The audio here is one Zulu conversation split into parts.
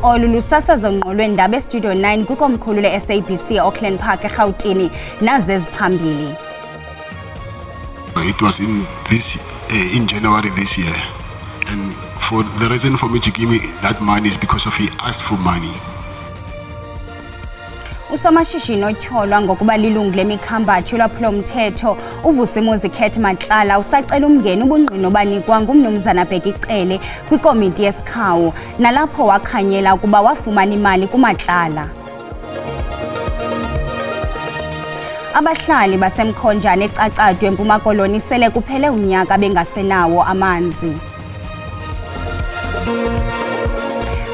olu lusasazo ngqo lweendaba eStudio 9 kwikomkhulu le-SABC Auckland Park eRhawutini nazi eziphambili. It was in January this year, and for the reason for me to give me that money is because of he asked for money. Usomashishini otyholwa ngokuba lilungu lemikhambathi lwaphulomthetho uVusimuzi Khet Matlala usacela umngeni ubungqina obanikwa ngumnumzana Bhekicele kwikomiti yesikhawu nalapho wakhanyela ukuba wafumana imali kuMatlala. Abahlali basemkhonjane eCacadu eMpuma Koloni sele kuphele unyaka bengasenawo amanzi.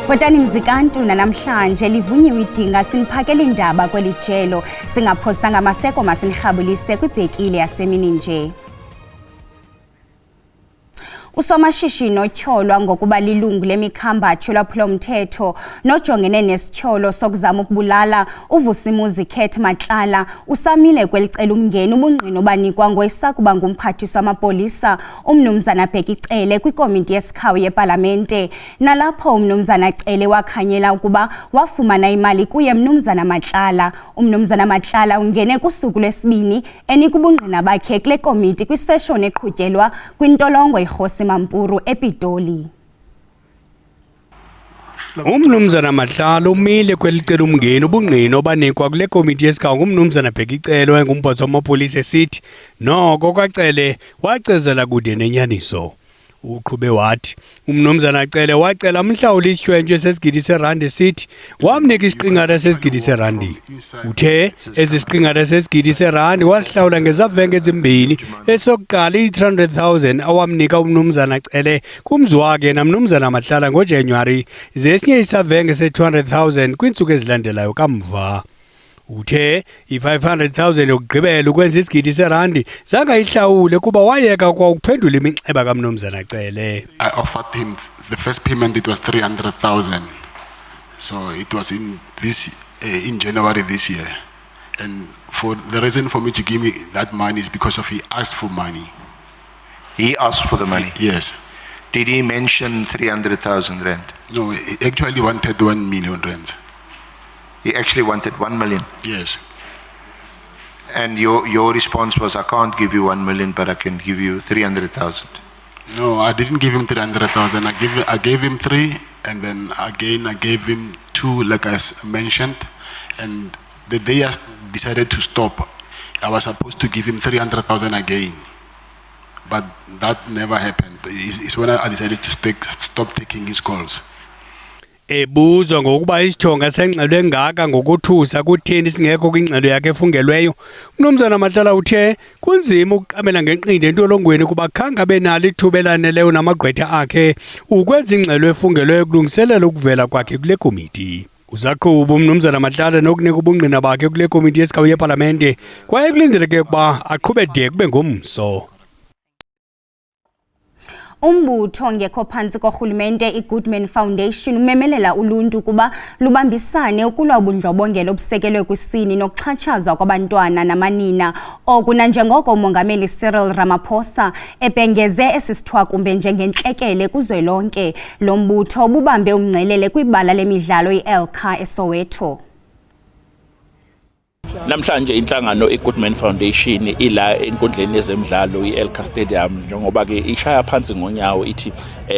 Botani Mzikantu namhlanje livunyiwe idinga siniphakela indaba kweli jelo singaphosanga amaseko masinirhabulise kwibhekile yasemini nje. Usomashishini otyholwa ngokuba lilungu lemikhambathi lwaphulomthetho nojongene nesityholo sokuzama ukubulala uVusimuzi Khet Matlala usamile kwelicela umngeni ubungqina obanikwa ngoyisakuba ngumphathiswa wamapolisa umnumzana Bhekicele kwikomiti yesikhawu yepalamente nalapho umnumzana Cele wakhanyela ukuba wafumana imali kuye mnumzana Matlala. Umnumzana Matlala ungene kusuku lwesibini enika ubungqina bakhe kule komiti kwisession eqhutyelwa kwintolongo iRhosi Mampuru ePitoli. Umnumzana Matlala umile kwelicela umngeni ubungqina obanikwa kule komiti yesikhawu ngumnumzana Bhekicele ongumphathiswa wamapolisa esithi noko kwaCele wacezela kude nenyaniso. Uqhube wathi umnumzana Cele wacela umhlawuli isihlwentshwe sesigidi serandi esithi wamnika isiqingatha sesigidi serandi. Uthe ezisiqingatha sesigidi serandi wasihlawula ngezavenge ezimbini esokuqala i-300,000 awamnika umnumzana Cele kumzi wakhe namnumzana Matlala ngoJanuary zesinye isavenge se-200,000 kwintsuku ezilandelayo kamva. Uthe i-500,000 yokugqibela ukwenza isigidi serandi zangayihlawule kuba wayeka kwa ukuphendula iminxeba kamnumzana Cele. I offered him the first payment, it was 300,000. So it was in January this year, and for the reason for me to give me that money is because of he asked for money. He asked for the money? Yes. Did he mention 300,000 rand? No, he actually wanted 1 million rand. He actually wanted 1 million? Yes. And your response was, I can't give you 1 million, but I can give you 300,000. No, I didn't give him 300,000. I gave him 3, and then again I gave him 2, like I mentioned. And the day I decided to stop, I was supposed to give him 300,000 again. But that never happened. It's when I decided to stop taking his calls. Ebuzwa ngokuba isithonga sengxelwe ngaka ngokuthusa kutheni singekho kwingxelo yakhe efungelweyo, umnumzana Matlala uthe kunzima ukuqamela ngenqindi entolongweni kuba khange abe nalo ithuba elaneleyo namagqwetha akhe ukwenza ingxelo efungelweyo kulungiselela ukuvela kwakhe kule komiti. Uzaqhuba umnumzana Matlala nokunika ubungqina bakhe kule komiti yesikhawu yepalamente kwaye kulindeleke ukuba aqhube de kube ngomso. Umbutho ngekho phantsi korhulumente iGoodman Foundation umemelela uluntu kuba lubambisane ukulwa ubundlobongela obusekelwe kwisini nokuxhatshazwa kwabantwana namanina. Oku nanjengoko uMongameli Cyril Ramaphosa ebhengeze esi sithwakumbe njengentlekele kuzwelonke. Lo mbutho ububambe umngcelele kwibala lemidlalo iElkha eSoweto. Namhlanje inhlangano iGoodman Foundation ila enkundleni yezemidlalo iElkha Stadium njengoba ke ishaya phansi ngonyawo ithi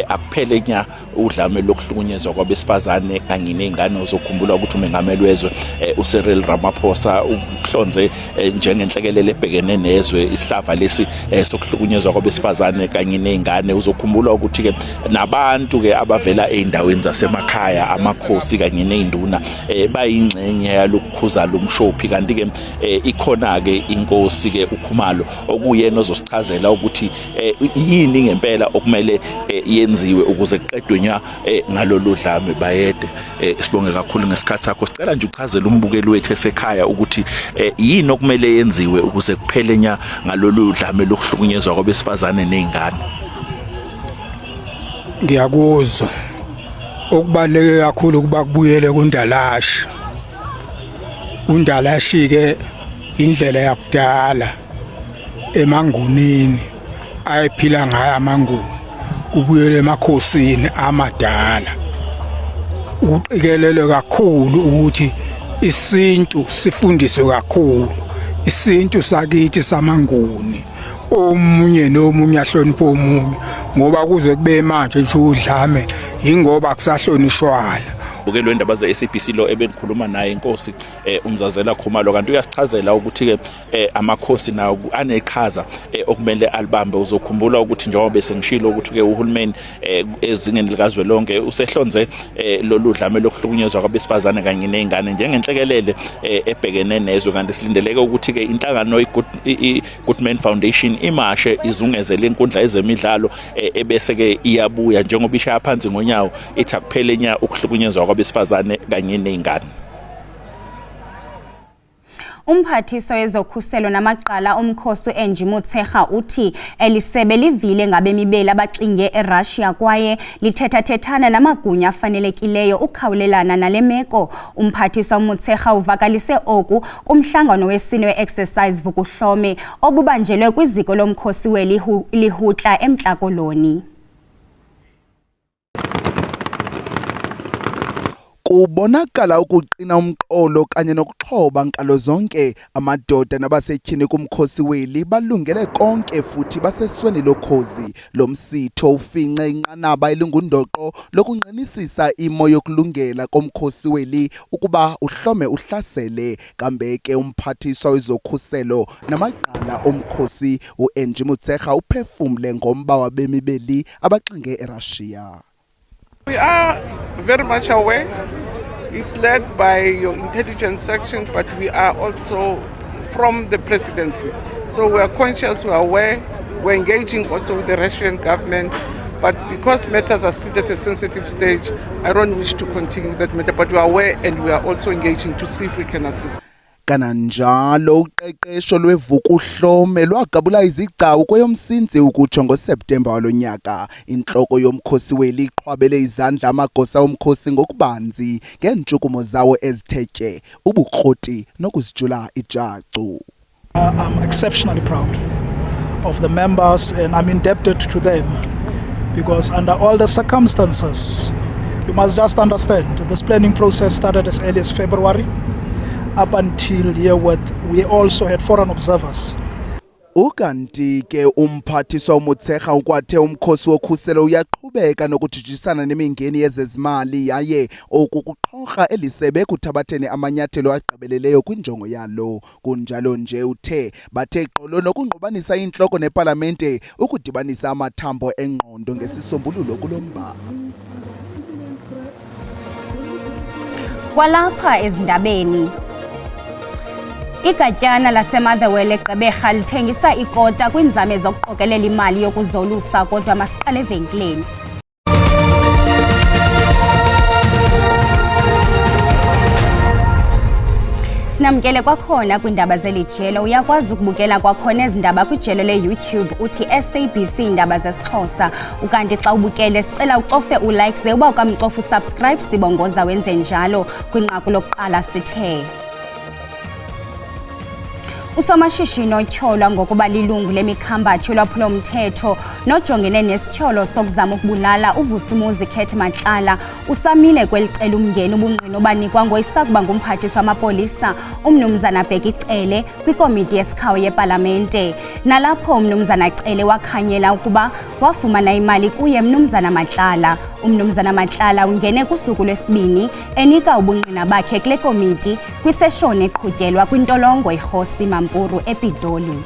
akuphele nya udlame lokuhlukunyezwa kwabesifazane kanye nezingane uzokhumbula ukuthi uMengameli wezwe uCyril Ramaphosa uhlonze njengenhlekelele ebhekene nezwe isihlava lesi sokuhlukunyezwa kwabesifazane kanye nezingane. Uzokhumbula ukuthi ke nabantu ke abavela eindaweni zasemakhaya amakhosi kanye nezinduna bayingxenye yalokukhuza lomshophi kanti ke ikhona ke inkosi ke uKhumalo okuyena ozosichazela ukuthi yini ngempela okumele yenziwe ukuze kuqedwe nya ngalolu dlame bayede. Sibonge kakhulu ngesikhathi sakho. Sicela nje uchazele umbukeli wethu esekhaya ukuthi yini okumele yenziwe ukuze kuphele nya ngalolu dlame lokuhlukunyezwa kwabesifazane nezingane. Ngiyakuzwa okubaleke kakhulu kuba kubuyele kuNdalashi. uNdalashi ke indlela yakudala emangunini ayiphila ngayo amanguni kubuyele emakhosini amadala ukuqikelele kakhulu ukuthi isintu sifundiswe kakhulu, isintu sakithi samanguni, omunye nomunye ahloniphe omunye, ngoba kuze kube manje nje udlame ingoba kusahlonishwana. Ubukelo indaba ze-SABC lo ebenikhuluma naye inkosi umzazela Khumalo, kanti uyasichazela ukuthi ke amakhosi nawo aneqhaza okumele alibambe. Uzokhumbula ukuthi njengoba bese ngishilo ukuthi ke uhulumeni ezingeni likazwelonke usehlonze lolu dlame lokuhlukunyezwa kwabesifazane kanye nezingane njengenhlekelele ebhekene nezwe, kanti silindeleke ukuthi ke inhlangano iGoodman Foundation imashe izungezele inkundla ezemidlalo ebese ke iyabuya njengoba ishaya phansi ngonyawo ithi akuphele nya ukuhlukunyezwa kwabesifazane kanye nezingane. Umphathiso wezokhuselo namaqala omkhosi uAngie Motshekga uthi elisebe livile ngabemibeli abaxinge eRussia kwaye lithethathethana namagunya afanelekileyo ukukhawulelana nale meko. Umphathiso uMotshekga uvakalise oku kumhlangano wesine we-exercise Vukuhlome obubanjelwe kwiziko lomkhosi welihutla eMntla Koloni. Kubonakala ukuqina umqolo kanye nokuxhoba nkalo zonke. Amadoda nabasetyhini kumkhosi weli balungele konke futhi basesweni lokhozi. Lo msitho ufince inqanaba elingundoqo lokunqinisisa imo yokulungela komkhosi weli ukuba uhlome uhlasele. Kambe ke umphathiswa wezokhuselo namaqala omkhosi uAngie Motshekga uphefumle ngomba wabemibeli abaxinge eRussia. We are very much aware. It's led by your intelligence section, but we are also from the presidency. So we are conscious, we are aware, we're engaging also with the Russian government, but because matters are still at a sensitive stage, I don't wish to continue that matter, but we are aware and we are also engaging to see if we can assist. Kananjalo uqeqesho lwevukuhlome lwagabula izigcawu kweyomsinzi ukutsho ngoSeptemba walonyaka. Inhloko yomkhosi weli iqhwabele izandla amagosa omkhosi ngokubanzi ngentshukumo zawo ezithetye ubukroti nokuzijula ijacu. I'm exceptionally proud of the members and I'm indebted to them because under all the circumstances, you must just understand this planning process started as early as February. Up until here, we also had foreign observers. Ukanti ke umphathiswa uMotshekga ukwathe umkhosi wokhuselo uyaqhubeka nokujijisana nemingeni yezezimali yaye okukuqhorha elisebe kuthabatheni amanyathelo agqibeleleyo kwinjongo yalo. Kunjalo nje uthe bathe xolo nokungqubanisa inhloko neparlamente ukudibanisa amathambo engqondo ngesisombululo kulomba. Kwalapha ezindabeni Igatyana laseMotherwell eGqeberha lithengisa ikota kwinzame zokuqokelela imali yokuzolusa kodwa masiqale evenkileni. Sinamkele kwakhona kwindaba zelijelo uyakwazi ukubukela kwakhona ezindaba kwijelo leYouTube uthi SABC indaba zesiXhosa. Ukanti xa ubukele sicela ucofe ulike ze uba ukamcofa usubscribe sibongoza wenze njalo kwinqaku lokuqala sithe Usomashishini otyholwa ngokuba lilungu lemikhambatho lwaphulomthetho nojongene nesityholo sokuzama ukubulala uVusimuzi Khet Matlala usamile kwelicela umngeni ubungqina obanikwa ngoyisakuba ngumphathiswa wamapolisa umnumzana Bheki Cele kwikomiti yesikhawu yePalamente. Nalapho umnumzana Cele wakhanyela ukuba wafumana imali kuye mnumzana Matlala. Umnumzana Matlala ungene kusuku lwesibini enika ubungqina bakhe kule komiti kwiseshoni eqhutyelwa kwintolongo iRhosi Mampuru ePitoli.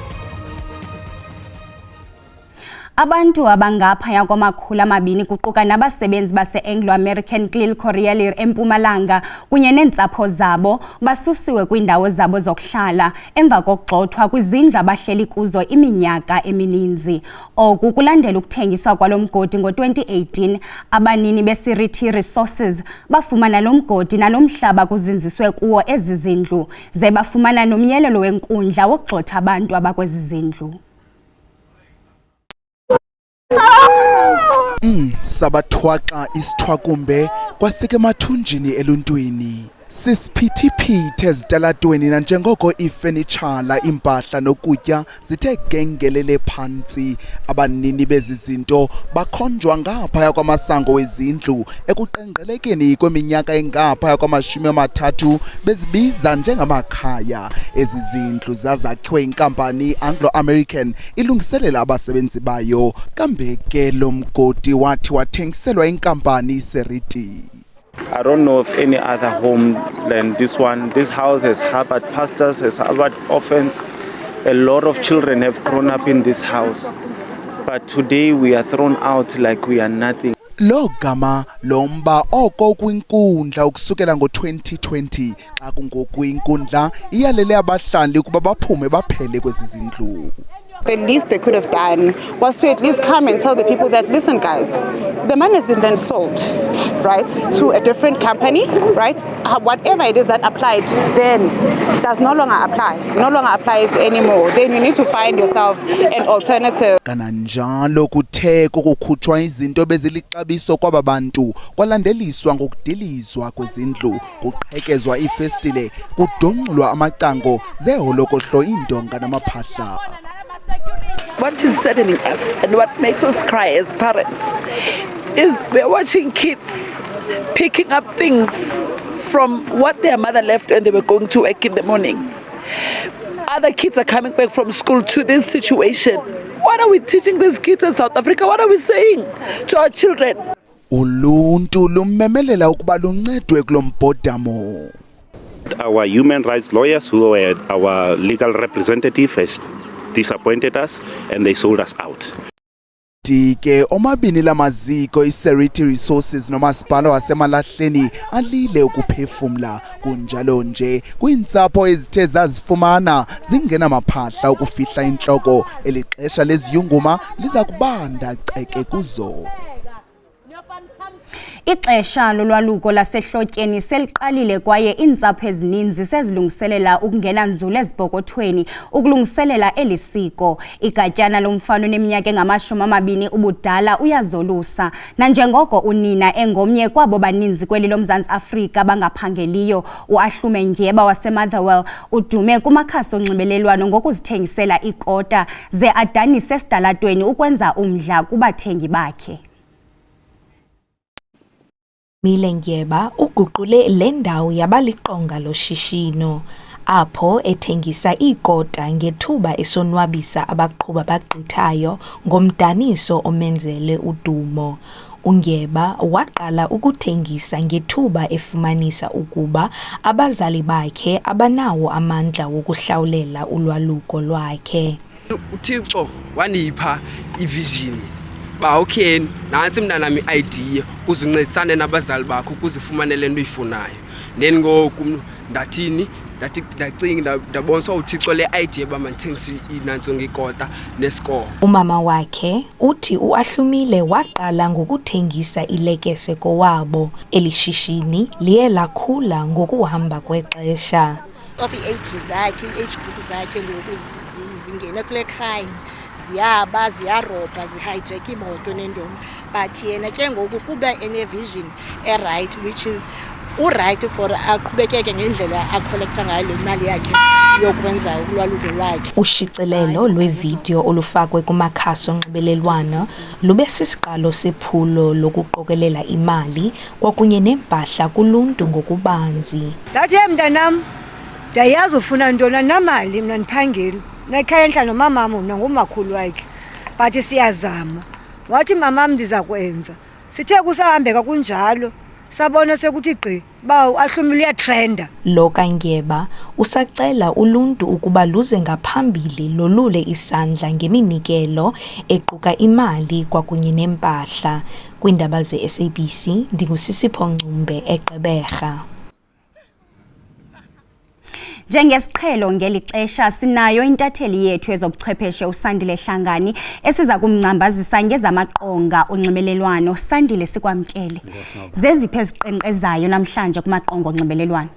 Abantu abangaphaya kwama200 kuquka nabasebenzi base-Anglo-American Clil Coriolis eMpumalanga kunye neentsapho zabo basusiwe kwiindawo zabo zokuhlala emva kokugxothwa kwizindlu abahleli kuzo iminyaka emininzi. Oku kulandela ukuthengiswa kwalo mgodi ngo-2018. Abanini beSiriti Resources bafumana lo mgodi nalo mhlaba kuzinziswe kuwo ezi zindlu ze bafumana nomyelelo wenkundla wokugxotha abantu abakwezi zindlu. Sabathwaxa isithwakumbe kwasike emathunjini eluntwini. Sisiphithiphithi ezitalatweni nanjengoko ifenitshala, impahla nokutya zithe gengelele phantsi. Abanini bezizinto bakhonjwa ngaphaya kwamasango wezindlu ekuqengqelekeni kweminyaka engaphaya kwama-30 bezibiza njengamakhaya. Ezi zindlu zazakhiwe inkampani Anglo-American ilungiselela abasebenzi bayo. Kambe ke lo mgodi wathi wathengiselwa inkampani Seriti. I don't know of any other home than this one. This house has harbored pastors, has harbored orphans. A lot of children have grown up in this house. But today we are thrown out like we are nothing. Lo gama lomba oko kwinkundla ukusukela ngo-2020 xa kungokwinkundla iyalele abahlali ukuba baphume baphele kwezi zindlu. The least they could have done was to at least come and tell the people that, listen guys, the money has been then sold, right, to a different company, right? Whatever it is that applied then does no longer apply, no longer applies anymore. Then you need to find yourselves an alternative. Kananjalo kuthe kukhutshwa izinto bezilixabiso kwaba bantu kwalandeliswa ngokudilizwa kwezindlu kuqhekezwa ifestile kudonxulwa amacango zeholokohlo indonga namaphahla. What is saddening us and what makes us cry as parents is we're watching kids picking up things from what their mother left when they were going to work in the morning. Other kids are coming back from school to this situation. What are we teaching these kids in South Africa? What are we saying to our children? Uluntu lumemelela ukuba luncedwe kulo mbhodamo. Our human rights lawyers who were our legal representative has disappointed us and they sold us out. Dike omabini lamaziko iSeriti Resources nomasipala waseMalahleni alile ukuphefumla kunjalo nje kwintsapho ezithe zazifumana zingena maphahla ukufihla inhloko elixesha leziyunguma liza kubanda ceke kuzo. Ixesha lolwaluko lasehlotyeni seliqalile kwaye iintsapho ezininzi sezilungiselela ukungena nzulu ezipokothweni ukulungiselela elisiko. Igatyana lomfana oneminyaka engama-20 ubudala uyazolusa nanjengoko unina engomnye kwabo baninzi kweli loMzantsi Afrika bangaphangeliyo. uAhlume Ndyeba waseMotherwell udume kumakhasi onxibelelwano ngokuzithengisela ikota ze adanise esitalatweni ukwenza umdla kubathengi bakhe. Ndyeba uguqule le ndawo yabaliqonga loshishino apho ethengisa iikota ngethuba esonwabisa abaqhuba bagqithayo ngomdaniso omenzele udumo. uNdyeba waqala ukuthengisa ngethuba efumanisa ukuba abazali bakhe abanawo amandla wokuhlawulela ulwaluko lwakhe. uThixo wanipha ivision. Ba okay nansi mntana nami idea kuzincedisane nabazali bakho kuzifumanele into uyifunayo. Then ngoku ndathini ndacinga ndabonisa uThixo le idea bamantengisi inanso ngikota nescore. Umama wakhe uthi uAhlumile waqala ngokuthengisa ilekese kowabo. Elishishini liye lakhula ngokuhamba kwexesha. Of i-age zakhe, i-age group zakhe ngoku zingena kule crime, ziyaba, ziyarobha, zihijack imoto nendona. But yena ke ngoku kuba ene-vision e-right, which is uright for aqhubekeke ngendlela acollecta ngayo le mali yakhe yokwenza ulwaluko lwakhe. Ushicilelo lwevideo olufakwe kumakhasi onxibelelwano lube sisiqalo sephulo lokuqokelela imali kwakunye nempahla kuluntu ngokubanzi. Ndathi mntanam ndayazi ufuna ntona namali mna ndiphangeli nekhaya endla nomamam nangumakhulu wakhe but siyazama wathi mamam ndiza kwenza sithe kusahambeka kunjalo sabona sekuthi gqi ba uAhlumile uyatrenda. Lo kaNdyeba usacela uluntu ukuba luze ngaphambili lolule isandla ngeminikelo equka imali kwakunye nempahla. Kwindaba ze-SABC ndingusisipho Ncumbe eGqeberha. Njengesiqhelo ngeli xesha sinayo intatheli yethu ezobuchwepheshe uSandile Hlangani esiza kumngcambazisa ngezamaqonga onxibelelwano. Sandile, sikwamkele. Zeziphi eziqenqezayo namhlanje kumaqonga onxibelelwano?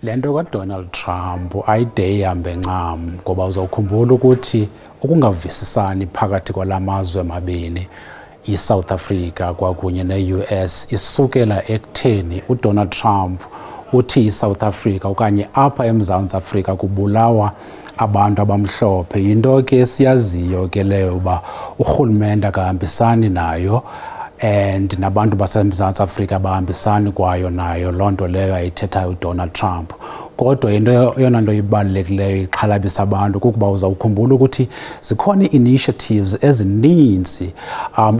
Lento kaDonald Trump ayide ihambe ncam ngoba uzawukhumbula ukuthi ukungavisisani phakathi kwalamazwe amabini iSouth Africa kwakunye neUS isukela ekutheni uDonald Trump uthi iSouth Africa okanye apha eMzantsi Afrika kubulawa abantu abamhlophe. Yinto ke siyaziyo ke leyo uba urhulumente akahambisani nayo and nabantu baseMzantsi Afrika bahambisani kwayo nayo. Loo nto leyo ayithethayo uDonald Trump. Kodwa yona nto ibalulekileyo ixhalabisa abantu kukuba uzawukhumbula ukuthi zikhona ii-initiatives ezininzi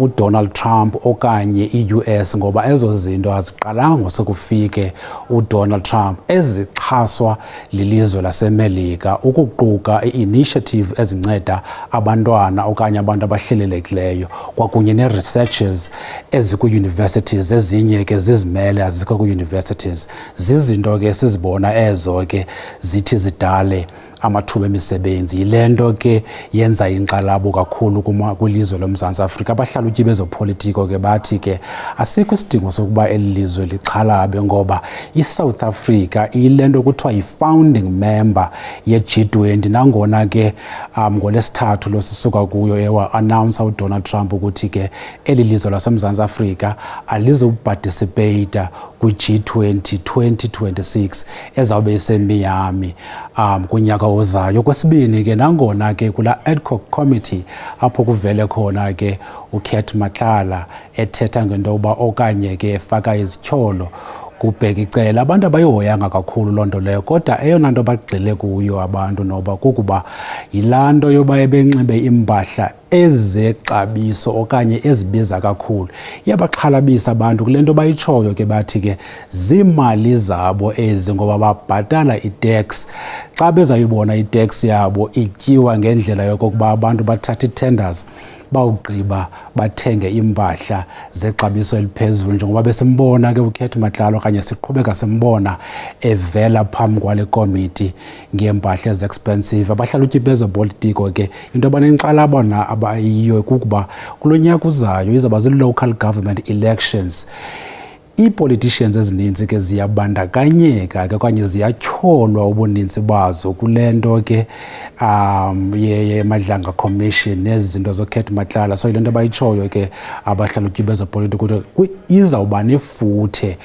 uDonald Trump okanye i-US, ngoba ezo zinto aziqalanga ngosekufike uDonald Trump, ezixhaswa lilizwe laseMelika, ukuquka i-initiative ezinceda abantwana okanye abantu abahlelelekileyo kwakunye nee-researchers ezikwi-universities. Ezinye ke zizimele azikho kwi-universities. Zizinto ke sizibona ezo ke zithi zidale amathuba emisebenzi. Yile nto ke yenza inkxalabo kakhulu kwilizwe loMzantsi Afrika. Abahlalutyi bezopolitiko ke bathi ke asikho isidingo sokuba eli lizwe lixhalabe, ngoba iSouth Africa iyile nto kuthiwa yi-founding member ye-G20, nangona ke ngoLwesithathu losisuka kuyo ewa-announce uDonald Trump ukuthi ke eli lizwe laseMzantsi Afrika alizoparticipate kwi-G20 2026 ezawube iseMiami kunyaka ozayo. Kwesibini ke nangona ke kula ad hoc committee apho kuvele khona ke uKurt Matlala ethetha ngento yoba okanye ke efaka izityholo kubheka icala, abantu abayihoyanga kakhulu loo nto leyo. Kodwa eyona nto bagxile kuyo abantu noba kukuba yilaa nto yoba ebenxibe iimpahla ezexabiso okanye ezibiza kakhulu. Iyabaxhalabisa abantu kule nto bayitshoyo ke bathi ke ziimali zabo ezi, ngoba babhatala i-tax. Xa bezayibona i-tax yabo ityiwa ngendlela yokokuba abantu bathatha i-tenders bawugqiba bathenge impahla zexabiso eliphezulu, njengoba besimbona ke uKurt Matlala okanye siqhubeka simbona evela phambi kwale komiti ngeempahla ezi-expensive. Abahlalutyi bezopolitiko ke into abanenkxalabo abayiyo kukuba kulo nyaka uzayo izawuba zii-local government elections. Ii-politicians ezininzi ke ziyabandakanyeka ke okanye ziyatyholwa ubuninzi bazo kule nto ke yeMadlanga Commission nezi zinto zoKurt Matlala. So yile nto bayitshoyo ke abahlalutyi bezopolitiko ukuthi izawuba nefuthe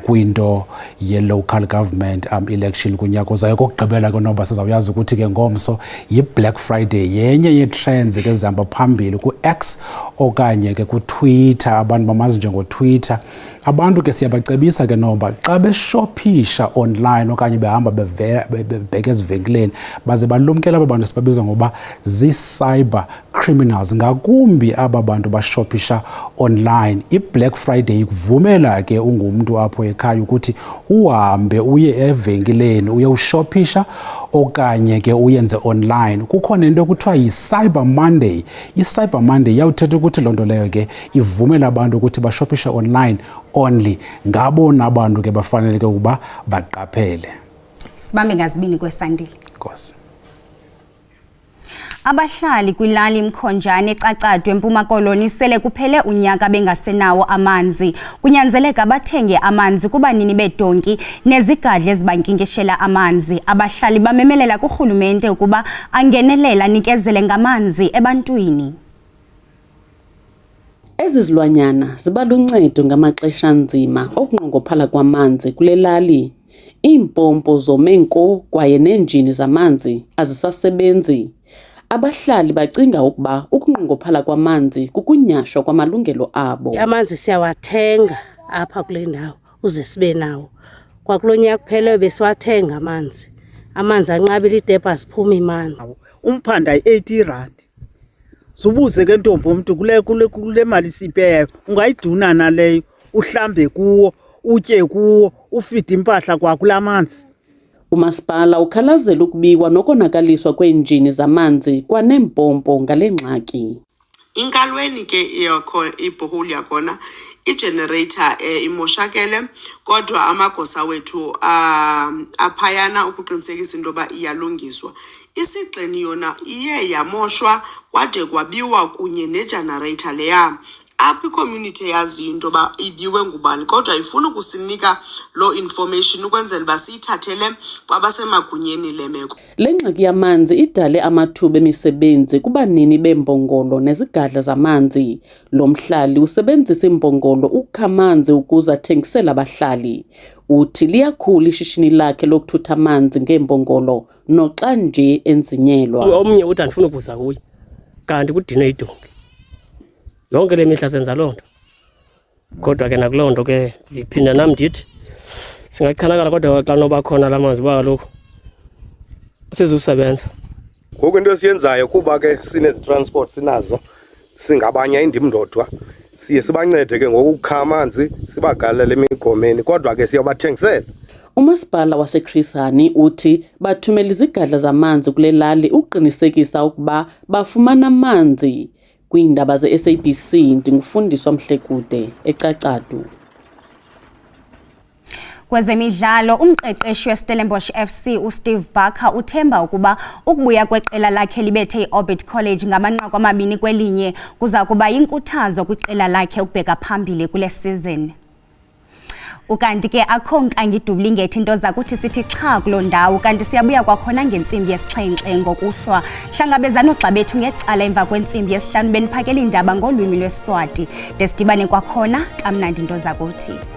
kwinto ye-local government election kunyaka uzayo. Kokugqibela ke noba sizawuyazi ukuthi ke ngomso yi-Black Friday, yenye yee-trends ke zihamba phambili ku-X okanye ke kuTwitter, abantu bamazi njengoTwitter. Abantu ke siyabacebisa ke noba xa beshophisha online okanye behamba bebheka ezivenkileni baze balumkela aba bantu sibabiza ngoba zii-cyber criminals, ngakumbi aba bantu bashophisha online. I-Black Friday ikuvumela ke ungumntu apho ekhaya ukuthi uhambe uye evenkileni uye ushophisha okanye ke uyenze online. Kukhona into kuthiwa yi-Cyber Monday. I-Cyber Monday yawuthetha ukuthi loo nto leyo ke ivumela abantu ukuthi bashophishe online only. Ngabona abantu ke bafaneleke ukuba baqaphele. Sibambe ngazibini kwesandile. Nkosi. Abahlali kwilali Mkhonjane eCacadu eMpuma Koloni sele kuphele unyaka bengasenawo amanzi. Kunyanzeleka bathenge amanzi kubanini beedonki nezigadle ezibankinkishela amanzi. Abahlali bamemelela kurhulumente ukuba angenelela nikezele ngamanzi ebantwini. Ezi zilwanyana ziba luncedo ngamaxesha nzima okunqongophala kwamanzi kule lali. Iimpompo zomenko kwaye neenjini zamanzi azisasebenzi. Abahlali bacinga ukuba ukunqongophala kwamanzi kukunyashwa kwamalungelo abo. Amanzi siyawathenga apha kule ndawo uze sibe nawo. Kwakulo nyaka kuphele besiwathenga amanzi. Amanzi anqabile idebha ziphuma imani. Umphanda yi-R80. Subuze ke ntombi umuntu kule mali sipeyayo ungayiduna naleyo uhlambe kuwo utye kuwo ufide impahla kwakula manzi. Umasipala ukhalazela ukubiwa nokonakaliswa kweenjini zamanzi kwaneempompo ngale ngxaki. Inkalweni ke yakho ibhoholi yakona igenerator imoshakele, kodwa amagosa wethu aphayana ukuqinisekisa into yoba iyalungiswa. Isigxini yona iye yamoshwa kwade kwabiwa kunye negenerator leya. Apha icommunity yazi into yoba ibiwe ngubani, kodwa ifuna ukusinika lo information ukwenzela uba siyithathele kwabasemagunyeni le meko. Le ngxaki yamanzi idale amathuba emisebenzi kubanini beembongolo nezigadla zamanzi. Lo mhlali usebenzisa imbongolo ukukha amanzi ukuze athengisele abahlali. uthi liyakhula ishishini lakhe lokuthutha amanzi ngeembongolo noxa nje enzinyelwa. Omnye uthi andifuna ukuza kuye kanti kudinwe idonki. Yonke le mihla senza loo nto. Kodwa ke nakuloo nto ke ndiphinda nam ndithi singachanakala kodwa xa noba khona la manzi uba kaloku sizusebenza. Ngoku into esiyenzayo kuba ke sinezitransport sinazo singabanye indim ndodwa siye sibancede ke ngokukha amanzi sibagalele emigqomeni kodwa ke siyabathengisela. Umasipala waseChris Hani uthi bathumela izigadla zamanzi kule lali uqinisekisa ukuba bafumana amanzi. Kwiindaba ze-SABC ndingufundiswa Mhlekude eCacadu. Kwezemidlalo, umqeqeshi weStellenbosch FC uSteve Barker uthemba ukuba ukubuya kweqela lakhe libethe iOrbit College ngamanqaku 2-1 kuza kuba yinkuthazo kwiqela lakhe ukubheka phambili kule season. Ukanti ke akho nkangidublingethi into zakuthi sithi xa kuloo ndawo kanti siyabuya kwakhona ngentsimbi yesixhenxe ngokuhlwa. Hlangabezana ugxa bethu ngecala emva kwentsimbi yesihlanu beniphakela indaba ngolwimi lweSwati. Desidibane kwakhona kamnandi into zakuthi.